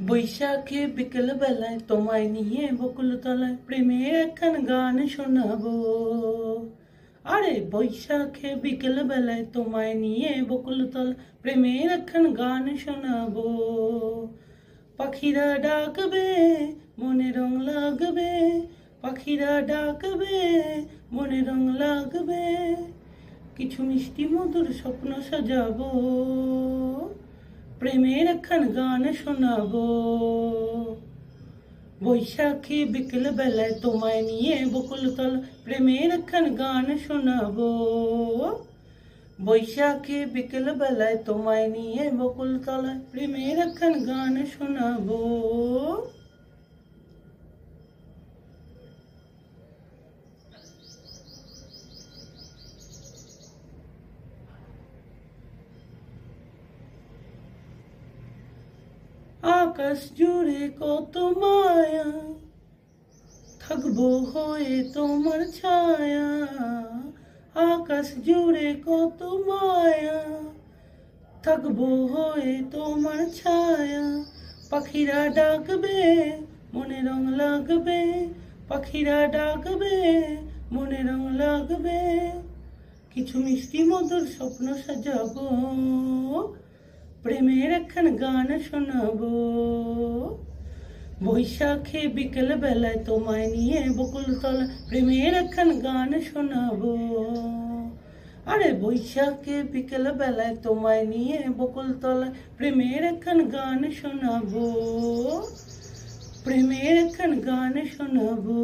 বৈশাখে বিকেল বেলায় তোমায় নিয়ে বকুল তলায় প্রেমের একখান গান শোনাবো। আরে বৈশাখে বিকেল বেলায় তোমায় নিয়ে বকুল তলায় প্রেমের একখান গান শোনাবো। পাখিরা ডাকবে মনে রং লাগবে, পাখিরা ডাকবে মনে রং লাগবে, কিছু মিষ্টি মধুর স্বপ্ন সাজাবো, প্রেমের একখান গান শোনাবো। বৈশাখী বিকেল বেলায় তোমায় নিয়ে বকুল তলা প্রেমের একখান গান শোনাবো। বৈশাখী বিকেল বেলায় তোমায় নিয়ে বকুল তলায় প্রেমের একখান গান শোনাবো। আকাশ জুড়ে কত মায়া, থাকবো হয়ে তোমার ছায়া। আকাশ জুড়ে কত মায়া, থাকবো হয়ে তোমার ছায়া। পাখিরা ডাকবে মনে রং লাগবে, পাখিরা ডাকবে মনে রং লাগবে, কিছু মিষ্টি মধুর স্বপ্ন সাজাবো, প্রেমের একখান গান শোনাবো। বৈশাখে বিকেল বেলায় তোমায় নিয়ে বকুল তলা প্রেমের একখান গান শোনাবো। আরে বৈশাখে বিকেল বেলায় তোমায় নিয়ে বকুল তলা প্রেমের একখান গান শোনাবো, প্রেমের একখান গান শোনাবো।